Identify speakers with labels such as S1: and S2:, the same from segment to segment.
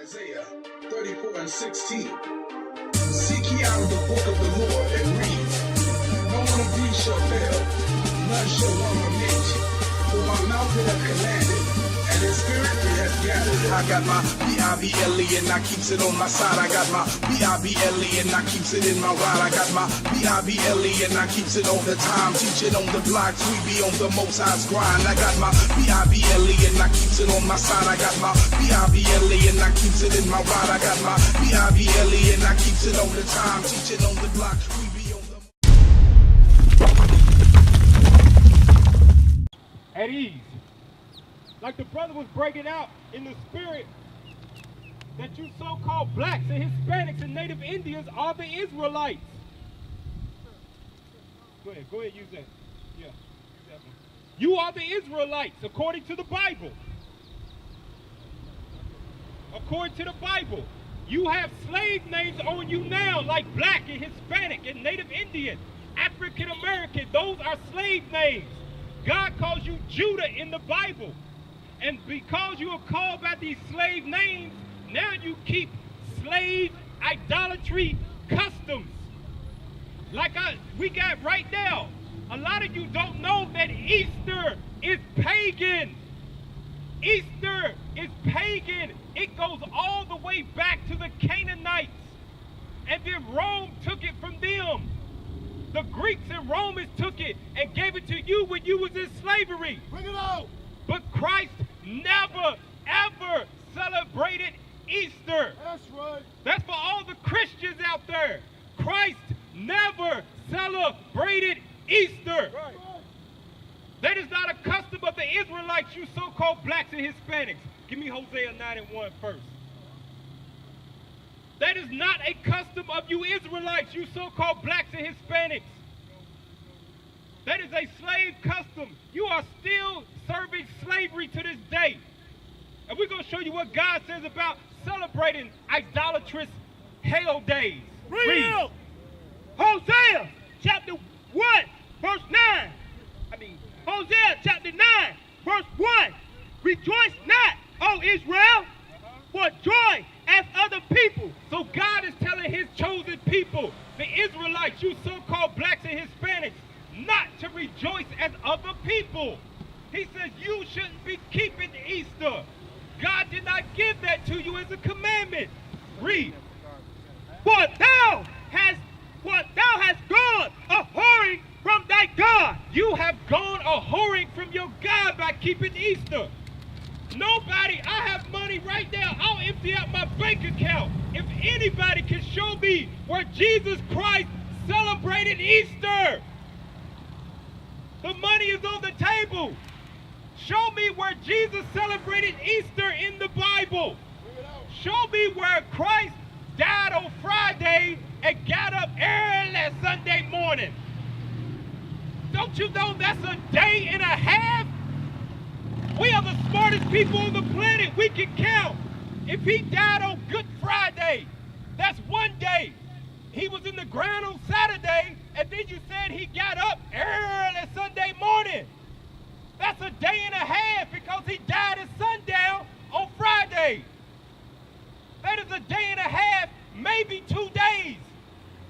S1: Isaiah 34:16. Seek ye out of the book of the Lord and read. No one of these shall fail, none shall want omit. For my mouth it hath commanded, and his spirit it hath gathered. I got my B-I-B-L-E and I keeps it on my side. I got my B-I-B-L-E and I keeps it in my ride. I got my B-I-B-L-E and I keeps it all the time. Teaching on the blocks, we be on the most high's grind. I got my B-I-B-L-E and I keeps it on my side. I got my B-I-B-L-E and I keeps it in my ride. I got my B-I-B-L-E and I keeps it all the time. Teaching on the block, we be on the...
S2: At ease. Like the brother was breaking out in the spirit that you so-called blacks and Hispanics and Native Indians are the Israelites. Go ahead, use that. Yeah, exactly. You are the Israelites according to the Bible. According to the Bible, you have slave names on you now, like black and Hispanic and Native Indian, African American. Those are slave names. God calls you Judah in the Bible. And because you are called by these slave names, now you keep slave idolatry customs. Like we got right now. A lot of you don't know that Easter is pagan. Easter is pagan. It goes all the way back to the Canaanites. And then Rome took it from them. The Greeks and Romans took it and gave it to you when you was in slavery.
S3: Bring it out.
S2: But Christ never, ever celebrated Easter.
S3: That's right.
S2: That's for all the Christians out there. Christ never celebrated Easter.
S3: Right.
S2: That is not a custom of the Israelites, you so-called blacks and Hispanics. Give me Hosea 9:1 first. That is not a custom of you Israelites, you so-called blacks and Hispanics. That is a slave custom. You are still serving slavery to this day. And we're going to show you what God says about celebrating idolatrous hell days.
S3: Read. Hosea chapter 1, verse 9. Hosea chapter 9, verse 1. Rejoice not, O Israel, for joy as other people.
S2: So God is telling his chosen people, the Israelites, you so-called blacks and Hispanics, not to rejoice as other people. He says you shouldn't be keeping Easter. God did not give that to you as a commandment. Read.
S3: For thou hast gone a-whoring from thy God.
S2: You have gone a-whoring from your God by keeping Easter. Nobody, I have money right now. I'll empty out my bank account. If anybody can show me where Jesus Christ celebrated Easter, the money is on the table. Show me where Jesus celebrated Easter in the Bible. Show me where Christ died on Friday and got up early Sunday morning. Don't you know that's a day and a half? We are the smartest people on the planet. We can count. If he died on Good Friday, that's one day. He was in the ground on Saturday, and then you said he got up early Sunday morning. That's a day and a half because he died at sundown on Friday. That is a day and a half, maybe 2 days.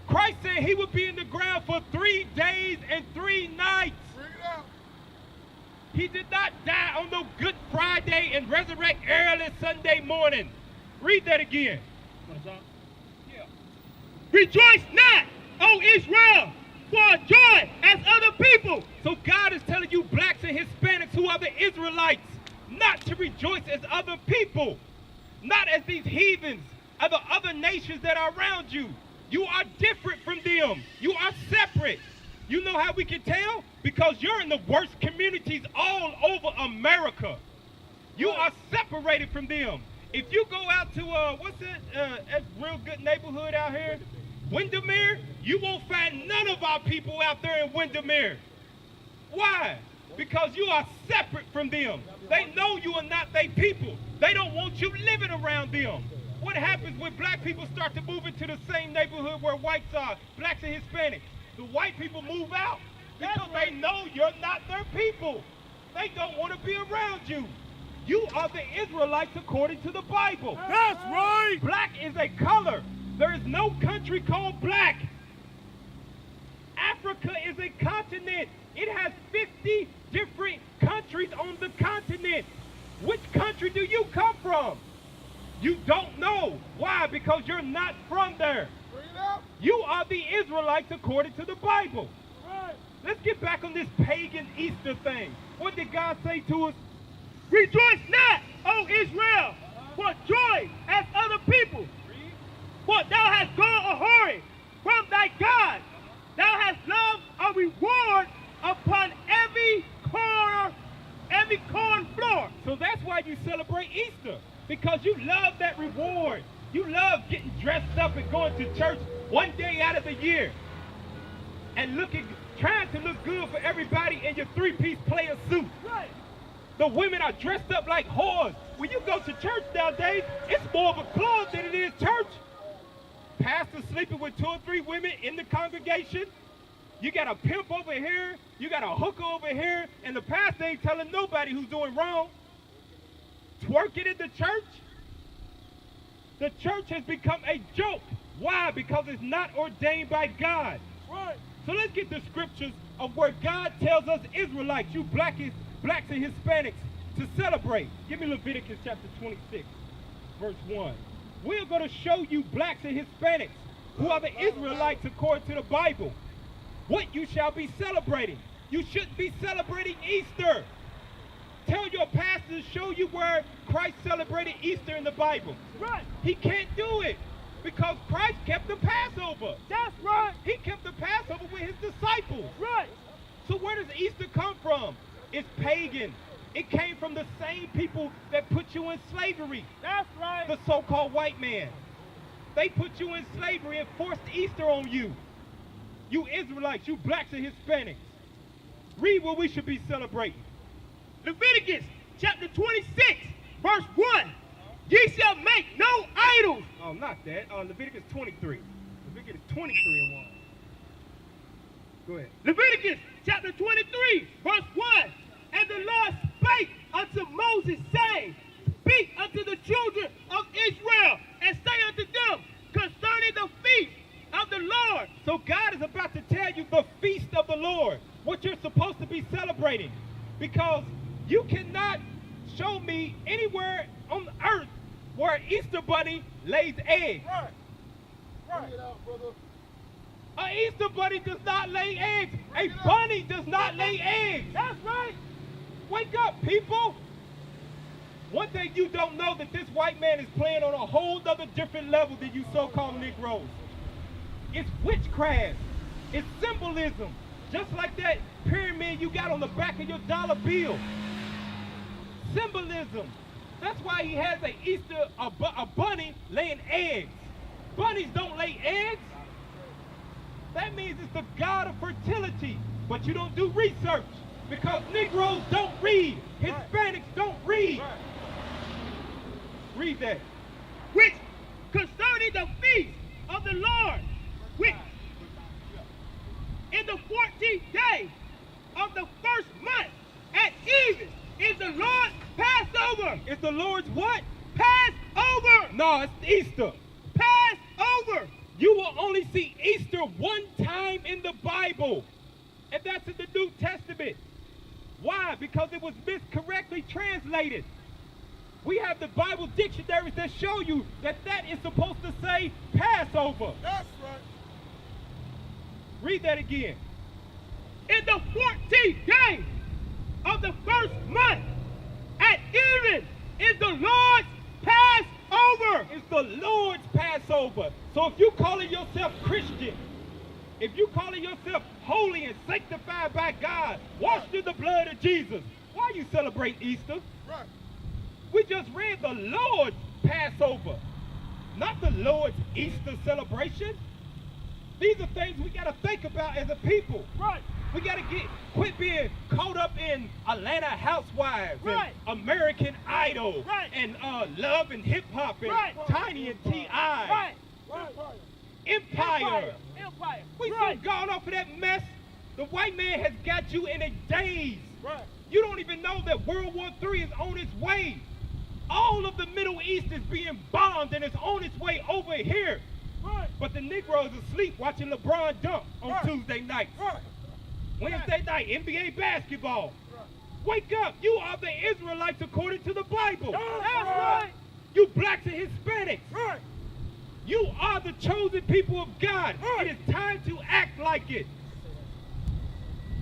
S2: Christ said he would be in the ground for 3 days and 3 nights.
S3: Bring it out.
S2: He did not die on no Good Friday and resurrect early Sunday morning. Read that again.
S3: Yeah. Rejoice not, O Israel, for joy as other people.
S2: So God is telling you blacks and Hispanics who are the Israelites not to rejoice as other people, not as these heathens of the other nations that are around you. You are different from them. You are separate. You know how we can tell? Because you're in the worst communities all over America. You are separated from them. If you go out to, what's that real good neighborhood out here? Windermere, you won't find none of our people out there in Windermere. Why? Because you are separate from them. They know you are not their people. They don't want you living around them. What happens when black people start to move into the same neighborhood where whites are, blacks and Hispanics? The white people move out because they know you're not their people. They don't want to be around you. You are the Israelites according to the Bible.
S3: That's right.
S2: Black is a color. There is no country called black. Africa is a continent. It has 50 different countries on the continent. Which country do you come from? You don't know. Why? Because you're not from there. You are the Israelites according to the Bible.
S3: Right.
S2: Let's get back on this pagan Easter thing. What did God say to us?
S3: Rejoice not, O Israel, for joy as other people. For thou hast gone a whoring from thy God. Thou hast loved a reward upon every corn floor.
S2: So that's why you celebrate Easter. Because you love that reward. You love getting dressed up and going to church one day out of the year. And trying to look good for everybody in your three-piece player suit.
S3: Right.
S2: The women are dressed up like whores. When you go to church nowadays, it's more of a club than it is church. Pastor sleeping with 2 or 3 women in the congregation. You got a pimp over here. You got a hooker over here. And the pastor ain't telling nobody who's doing wrong. Twerking in the church. The church has become a joke. Why? Because it's not ordained by God.
S3: Right.
S2: So let's get the scriptures of where God tells us Israelites, you blacks and Hispanics, to celebrate. Give me Leviticus chapter 26, verse 1. We're going to show you blacks and Hispanics, who are the Israelites according to the Bible, what you shall be celebrating. You shouldn't be celebrating Easter. Tell your pastor to show you where Christ celebrated Easter in the Bible.
S3: Right.
S2: He can't do it because Christ kept the Passover.
S3: That's right.
S2: He kept the Passover with his disciples.
S3: Right.
S2: So where does Easter come from? It's pagan. It came from the same people that put you in slavery.
S3: That's right.
S2: The so-called white man. They put you in slavery and forced Easter on you. You Israelites, you blacks and Hispanics. Read what we should be celebrating.
S3: Leviticus chapter 26, verse 1. Ye shall make no idols.
S2: Oh, not that. Leviticus 23. Leviticus 23 and 1. Go ahead.
S3: Leviticus chapter 23, verse 1. And the Lord spake unto Moses, saying, Speak unto the children of Israel, and say unto them concerning the feast of the Lord.
S2: So God is about to tell you the feast of the Lord, what you're supposed to be celebrating. Because you cannot show me anywhere on earth where an Easter bunny lays eggs.
S3: Right. Right.
S2: An Easter bunny does not lay eggs. A bunny does not lay eggs.
S3: That's right.
S2: Wake up, people. One thing you don't know, that this white man is playing on a whole other different level than you so-called Negroes. It's witchcraft. It's symbolism. Just like that pyramid you got on the back of your dollar bill. Symbolism. That's why he has a bunny laying eggs. Bunnies don't lay eggs. That means it's the god of fertility. But you don't do research because Negroes don't read. Hispanics don't read. Read that.
S3: Which concerning the feast of the Lord, which in the 14th day of the first month at even is the Lord's Passover.
S2: It's the Lord's what?
S3: Passover.
S2: No, it's Easter.
S3: Passover.
S2: You will only see Easter one time in the Bible, and that's in the New Testament. Why? Because it was miscorrectly translated. We have the Bible dictionaries that show you that that is supposed to say Passover.
S3: That's right.
S2: Read that again.
S3: In the 14th day of the first month at even is the Lord's Passover.
S2: It's the Lord's Passover. So if you calling yourself Christian, if you calling yourself holy and sanctified by God, washed in the blood of Jesus, why you celebrate Easter?
S3: Right.
S2: We just read the Lord's Passover, not the Lord's Easter celebration. These are things we got to think about as a people.
S3: Right.
S2: We got to quit being caught up in Atlanta Housewives,
S3: right,
S2: and American Idol,
S3: right,
S2: and Love and Hip Hop, and
S3: right,
S2: Tiny and T.I.
S3: Right.
S2: Empire.
S3: Empire.
S2: We so gone off of that mess. The white man has got you in a daze.
S3: Right.
S2: You don't even know that World War III is on its way. All of the Middle East is being bombed and it's on its way over here.
S3: Right.
S2: But the Negroes are asleep watching LeBron dunk on
S3: Right.
S2: Tuesday nights.
S3: Right.
S2: Wednesday night, NBA basketball.
S3: Right.
S2: Wake up. You are the Israelites according to the Bible.
S3: That's right.
S2: You blacks and Hispanics.
S3: Right.
S2: You are the chosen people of God.
S3: Right.
S2: It is time to act like it.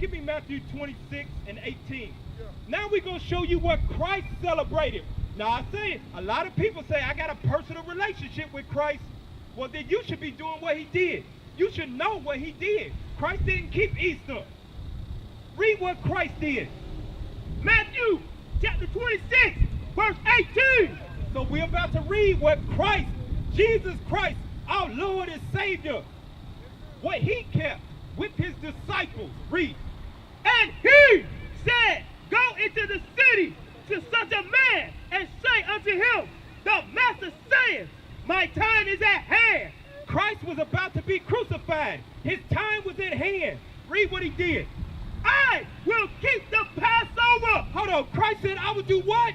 S2: Give me Matthew 26 and 18.
S3: Yeah.
S2: Now we're going to show you what Christ celebrated. Now I say, a lot of people say, I got a personal relationship with Christ. Well, then you should be doing what he did. You should know what he did. Christ didn't keep Easter. Read what Christ did.
S3: Matthew chapter 26, verse 18.
S2: So we're about to read what Christ, Jesus Christ, our Lord and Savior, what he kept with his disciples. Read.
S3: And he said, go into the city to such a man and say unto him, the master saith, my time is at hand.
S2: Christ was about to be crucified. His time was at hand. Read what he did.
S3: I will keep the Passover.
S2: Hold on. Christ said, I will do what?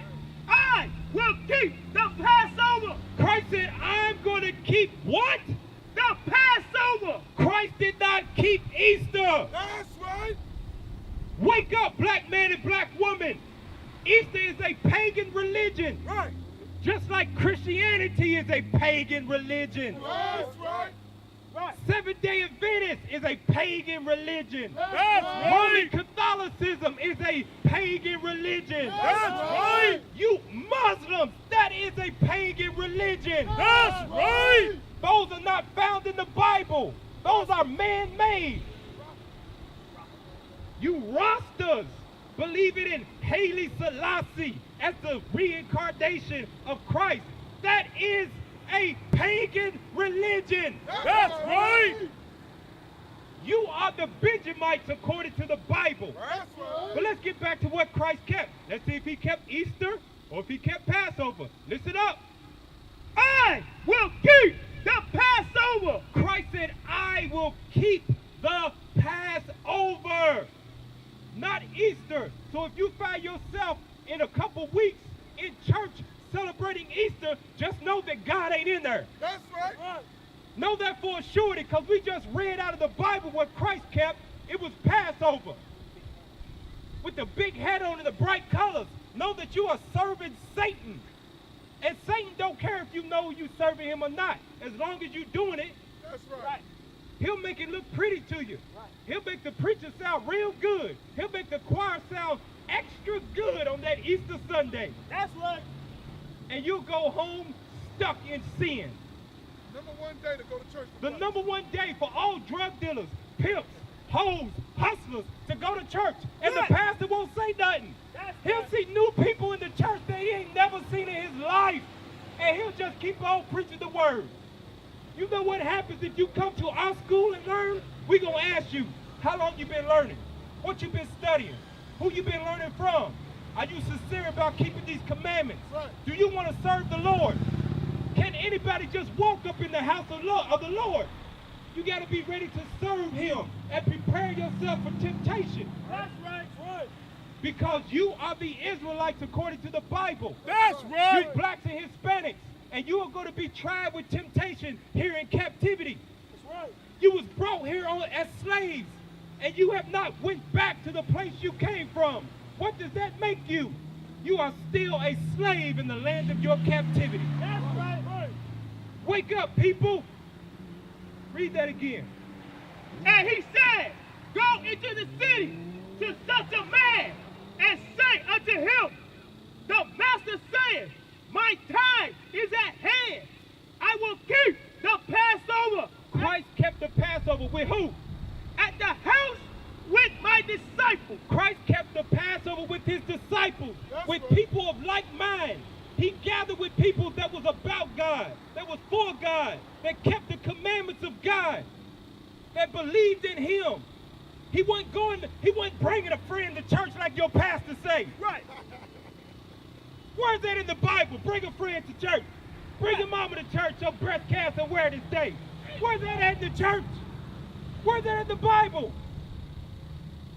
S3: I will keep the Passover.
S2: Christ said, I'm going to keep what?
S3: The Passover.
S2: Christ did not keep Easter.
S3: That's right.
S2: Wake up, black man and black woman. Easter is a pagan religion.
S3: Right.
S2: Just like Christianity is a pagan religion.
S3: That's right. Right.
S2: Seventh-day Adventist is a pagan religion.
S3: That's
S2: Roman
S3: right.
S2: Catholicism is a pagan religion.
S3: That's right.
S2: You Muslims, that is a pagan religion.
S3: That's right.
S2: Those are not found in the Bible. Those are man-made. You Rastas believe it in Haile Selassie as the reincarnation of Christ. That is a pagan religion.
S3: That's right.
S2: You are the Benjamites according to the Bible.
S3: That's right.
S2: But let's get back to what Christ kept. Let's see if he kept Easter or if he kept Passover. Listen up.
S3: I will keep the Passover.
S2: Christ said, I will keep the Passover, not Easter. So if you find yourself in a couple weeks in church celebrating Easter, just know that God ain't in there.
S3: That's right.
S2: Know that for a surety, because we just read out of the Bible what Christ kept. It was Passover. With the big hat on and the bright colors. Know that you are serving Satan. And Satan don't care if you know you serving him or not. As long as you're doing it,
S3: That's right.
S2: he'll make it look pretty to you. He'll make the preacher sound real good. He'll make the choir sound extra good on that Easter Sunday.
S3: That's right.
S2: And you'll go home stuck in sin.
S3: Number one day to go to church.
S2: The number one day for all drug dealers, pimps, hoes, hustlers to go to church. And the pastor won't say nothing. He'll see new people in the church that he ain't never seen in his life. And he'll just keep on preaching the word. You know what happens if you come to our school and learn? We're going to ask you, how long you been learning? What you been studying? Who you been learning from? Are you sincere about keeping these commandments?
S3: Right.
S2: Do you want to serve the Lord? Can anybody just walk up in the house of the Lord? You got to be ready to serve him and prepare yourself for temptation.
S3: That's right.
S2: Because you are the Israelites according to the Bible.
S3: That's
S2: You blacks and Hispanics. And you are going to be tried with temptation here in captivity.
S3: That's right.
S2: You was brought here as slaves. And you have not went back to the place you came from. What does that make you? You are still a slave in the land of your captivity.
S3: That's right.
S2: Wake up, people. Read that again.
S3: And he said, go into the city to such a man and say unto him, the master saith, my time is at hand. I will keep the Passover.
S2: Christ kept the Passover with who?
S3: At the house with my disciples.
S2: Christ kept the Passover with his disciples, with people of like mind. He gathered with people that was about God, that was for God, that kept the commandments of God, that believed in him. He wasn't bringing a friend to church like your pastor say.
S3: Right.
S2: Where's that in the Bible? Bring a friend to church. Bring your mama to church, your breast cancer wear this day. Where's that at in the church? Where's that in the Bible?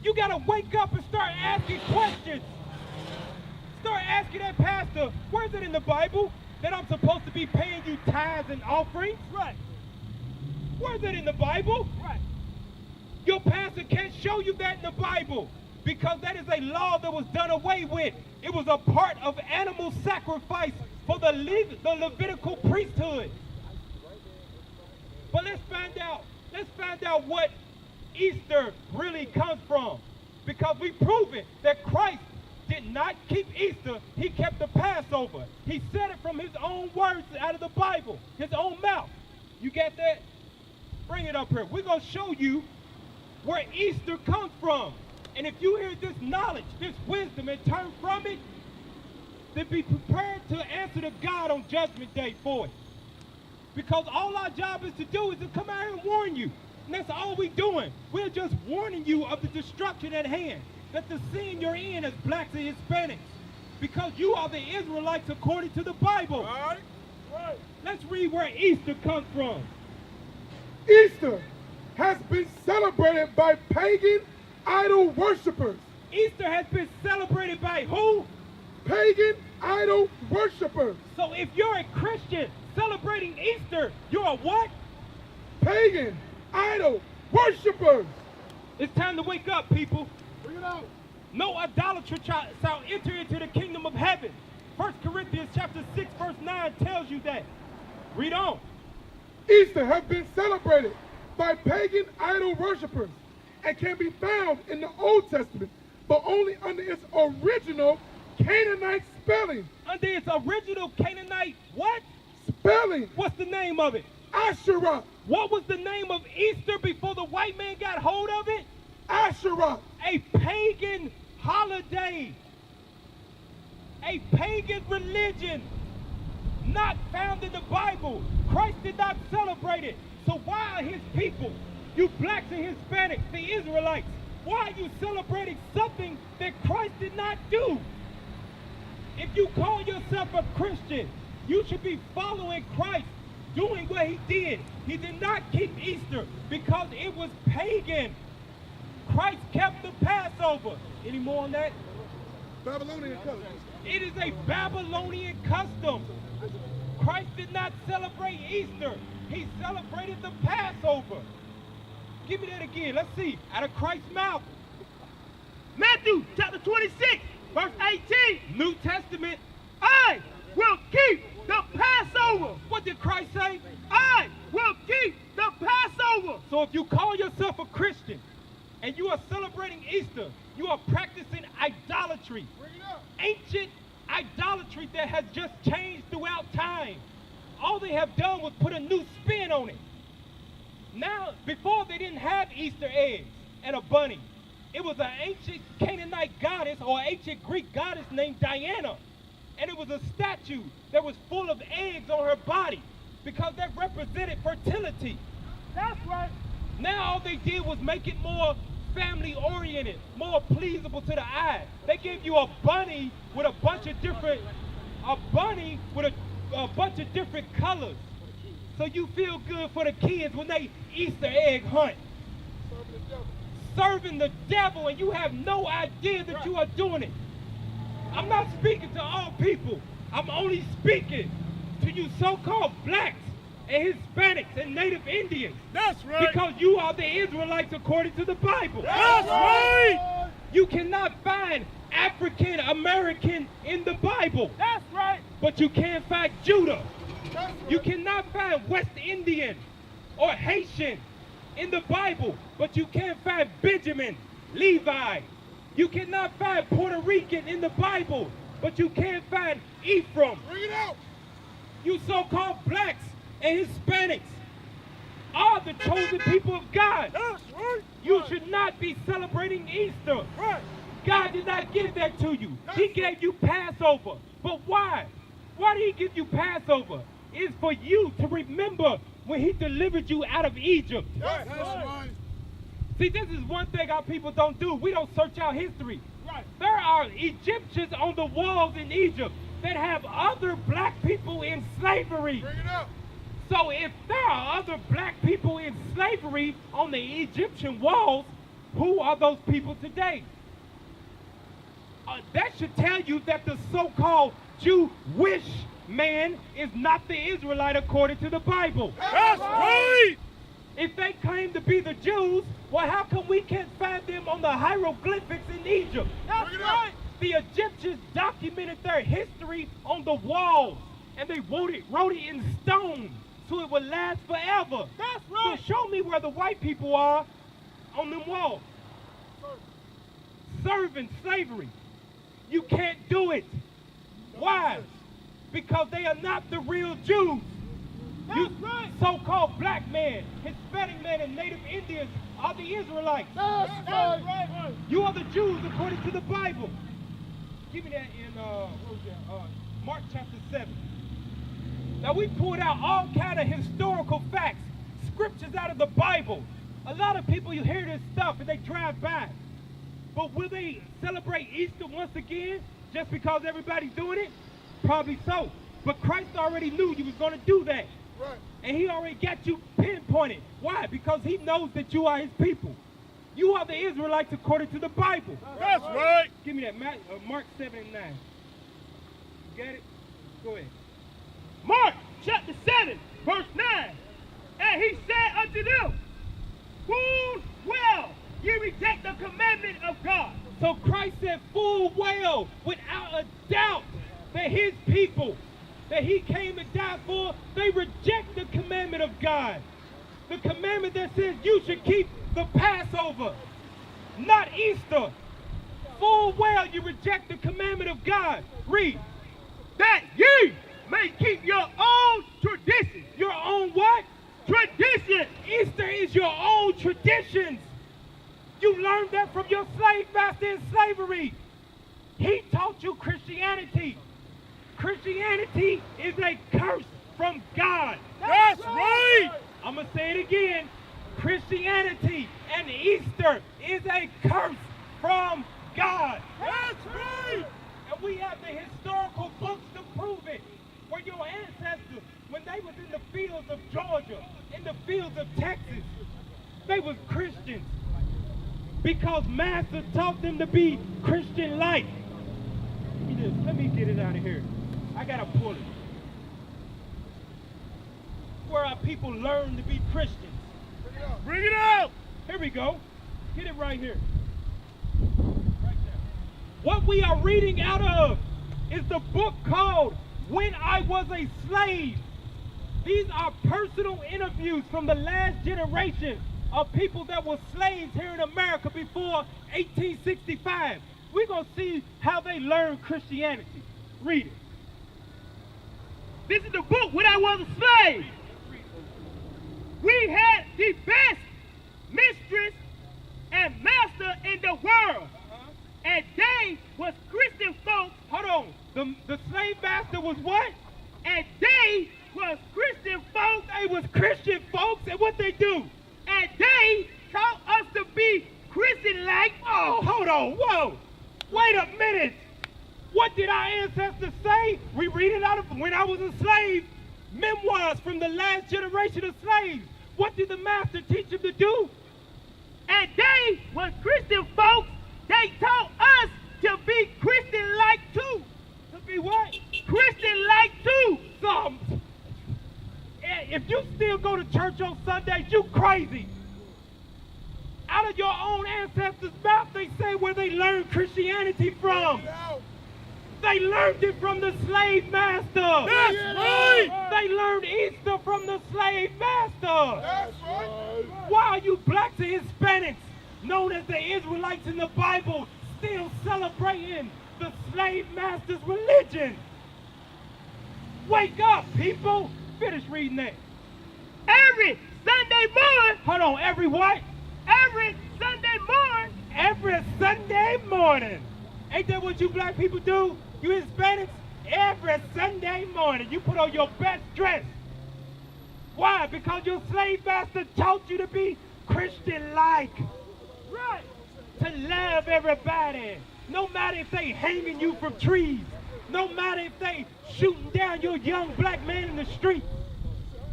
S2: You got to wake up and start asking questions. Start asking that pastor, where's it in the Bible that I'm supposed to be paying you tithes and offerings?
S3: Right.
S2: Where's it in the Bible?
S3: Right.
S2: Your pastor can't show you that in the Bible because that is a law that was done away with. It was a part of animal sacrifice for the Levitical priesthood. But let's find out what Easter really comes from, because we've proven that Christ did not keep Easter, he kept the Passover. He said it from his own words out of the Bible, his own mouth. You get that? Bring it up here. We're going to show you where Easter comes from. And if you hear this knowledge, this wisdom, and turn from it, then be prepared to answer to God on Judgment Day for it. Because all our job is to do is to come out here and warn you. And that's all we're doing. We're just warning you of the destruction at hand, that the sin you're in as blacks and Hispanics, because you are the Israelites according to the Bible.
S4: All right.
S3: Right.
S2: Let's read where Easter comes from.
S4: Easter has been celebrated by pagan idol worshippers.
S2: Easter has been celebrated by who?
S4: Pagan idol worshippers.
S2: So if you're a Christian celebrating Easter, you're a what?
S4: Pagan idol worshippers.
S2: It's time to wake up, people.
S4: Bring it out.
S2: No idolater shall enter into the kingdom of heaven. 1 Corinthians chapter 6, verse 9 tells you that. Read on.
S4: Easter has been celebrated by pagan idol worshippers and can be found in the Old Testament, but only under its original Canaanite spelling.
S2: Under its original Canaanite what?
S4: Spelling.
S2: What's the name of it?
S4: Asherah.
S2: What was the name of Easter before the white man got hold of it?
S4: Asherah.
S2: A pagan holiday. A pagan religion. Not found in the Bible. Christ did not celebrate it. So why are his people, you blacks and Hispanics, the Israelites, why are you celebrating something that Christ did not do? If you call yourself a Christian, you should be following Christ, doing what he did. He did not keep Easter because it was pagan. Christ kept the Passover. Any more on that?
S4: Babylonian custom.
S2: It is a Babylonian custom. Christ did not celebrate Easter. He celebrated the Passover. Give me that again. Let's see. Out of Christ's mouth.
S3: Matthew chapter 26, verse 18.
S2: New Testament.
S3: I will keep the Passover.
S2: What did Christ say?
S3: I will keep the Passover.
S2: So if you call yourself a Christian and you are celebrating Easter, you are practicing idolatry.
S4: Bring it up.
S2: Ancient idolatry that has just changed throughout time. All they have done was put a new spin on it. Now, before they didn't have Easter eggs and a bunny. It was an ancient Canaanite goddess or ancient Greek goddess named Diana. And it was a statue that was full of eggs on her body because that represented fertility.
S3: That's right.
S2: Now all they did was make it more family-oriented, more pleasable to the eye. They gave you a bunny with a bunch of different, a bunch of different colors. So you feel good for the kids when they Easter egg hunt. Serving the devil, and you have no idea that you are doing it. I'm not speaking to all people. I'm only speaking to you so-called blacks and Hispanics and Native Indians.
S3: That's right.
S2: Because you are the Israelites according to the Bible.
S3: That's right.
S2: You cannot find African American in the Bible.
S3: That's right.
S2: But you can find Judah. You cannot find West Indian or Haitian in the Bible, but you can find Benjamin, Levi. You cannot find Puerto Rican in the Bible, but you can find Ephraim.
S4: Bring it out.
S2: You so-called blacks and Hispanics are the chosen people of God.
S3: That's right.
S2: You should not be celebrating Easter.
S3: Right.
S2: God did not give that to you. He gave you Passover. But why? Why did he give you Passover? It's for you to remember when he delivered you out of Egypt.
S4: That's right.
S2: See, this is one thing our people don't do. We don't search out history.
S3: Right.
S2: There are Egyptians on the walls in Egypt that have other black people in slavery.
S4: Bring it up.
S2: So if there are other black people in slavery on the Egyptian walls, Who are those people today? That should tell you that the so-called Jewish man is not the Israelite according to the Bible.
S3: That's right.
S2: If they claim to be the Jews, well, how come we can't find them on the hieroglyphics in Egypt?
S3: That's right.
S2: The Egyptians documented their history on the walls, and they wrote it in stone so it would last forever.
S3: That's right.
S2: So show me where the white people are on them walls. Serving slavery. You can't do it. Why? Because they are not the real Jews. You
S3: That's right.
S2: so-called black man, Hispanic man, and Native Indians are the Israelites.
S3: That's right.
S2: You are the Jews according to the Bible. Give me that in Mark chapter 7. Now we pulled out all kind of historical facts, scriptures out of the Bible. A lot of people, you hear this stuff and they drive by. But will they celebrate Easter once again just because everybody's doing it? Probably so. But Christ already knew you was going to do that.
S4: Right.
S2: And he already got you pinpointed. Why? Because he knows that you are his people. You are the Israelites according to the Bible.
S3: That's right.
S2: Give me that, Mark 7 and 9. You got it? Go ahead.
S3: Mark chapter 7, verse 9. And he said unto them, full well ye reject the commandment of God.
S2: So Christ said full well, without a doubt, that his people that he came and died for, they reject the commandment of God. The commandment that says you should keep the Passover, not Easter. Full well you reject the commandment of God. Read.
S3: That ye may keep your own traditions.
S2: Your own what?
S3: Traditions.
S2: Easter is your own traditions. You learned that from your slave master in slavery. He taught you Christianity. Christianity is a curse from God.
S3: That's right.
S2: I'm going to say it again. Christianity and Easter is a curse from God.
S3: That's right.
S2: And we have the historical books to prove it. Where your ancestors, when they was in the fields of Georgia, in the fields of Texas, they was Christians. Because Master taught them to be Christian-like. Let me get it out of here. I gotta pull it. Where our people learn to be Christians.
S3: Bring it out.
S2: Here we go. Get it right here. Right there. What we are reading out of is the book called When I Was a Slave. These are personal interviews from the last generation of people that were slaves here in America before 1865. We're going to see how they learned Christianity. Read it.
S3: This is the book When I Was a Slave. We had the best mistress and master in the world. And they was Christian folks.
S2: Hold on. The slave master was what?
S3: And they was Christian folks.
S2: They was Christian folks, and what they do?
S3: And they taught us to be Christian-like.
S2: Oh, hold on. Whoa. Wait a minute. What did our ancestors say? We read it out of When I Was a Slave. Memoirs from the last generation of slaves. What did the master teach them to do?
S3: And they was Christian folks. They taught us to be Christian-like too.
S2: To be what?
S3: Christian-like too.
S2: If you still go to church on Sundays, you crazy. Out of your own ancestors' mouth, they say where they learned Christianity from. They learned it from the slave master.
S3: That's right.
S2: They learned Easter from the slave master.
S4: That's right.
S2: Why are you blacks and Hispanics, known as the Israelites in the Bible, still celebrating the slave master's religion? Wake up, people. Finish reading that.
S3: Every Sunday morning.
S2: Hold on, every what?
S3: Every Sunday morning.
S2: Every Sunday morning. Ain't that what you black people do? You Hispanics? Every Sunday morning, you put on your best dress. Why? Because your slave master taught you to be Christian-like.
S3: Right.
S2: To love everybody. No matter if they hanging you from trees. No matter if they shooting down your young black man in the street.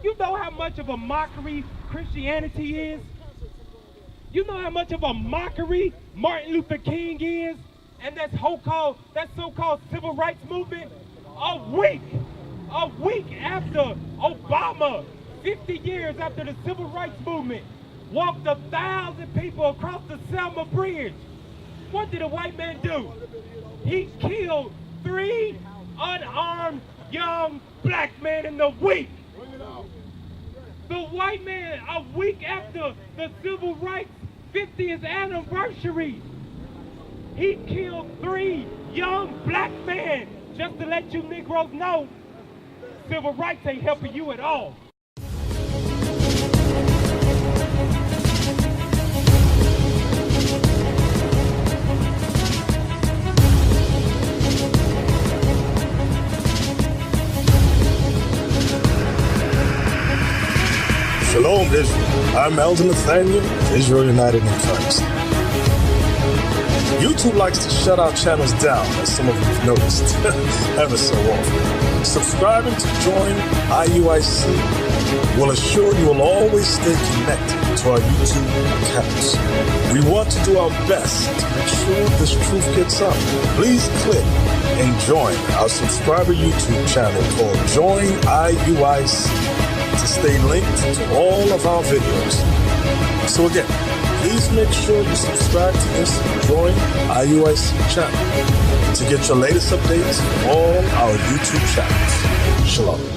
S2: You know how much of a mockery Christianity is? You know how much of a mockery Martin Luther King is? And that so-called civil rights movement? A week after Obama, 50 years after the civil rights movement, walked 1,000 people across the Selma Bridge. What did a white man do? He killed 3 unarmed young black men in the week. The white man, a week after the civil rights 50th anniversary, he killed 3 young black men. Just to let you Negroes know, civil rights ain't helping you at all.
S5: Shalom, Israel. I'm Elder Nathaniel, Israel United in Christ. YouTube likes to shut our channels down, as some of you have noticed, ever so often. Subscribing to join IUIC will assure you will always stay connected to our YouTube accounts. We want to do our best to make sure this truth gets out. Please click and join our subscriber YouTube channel called Join IUIC to stay linked to all of our videos. So again, please make sure you subscribe to this Join IUIC channel to get your latest updates on all our YouTube channels. Shalom.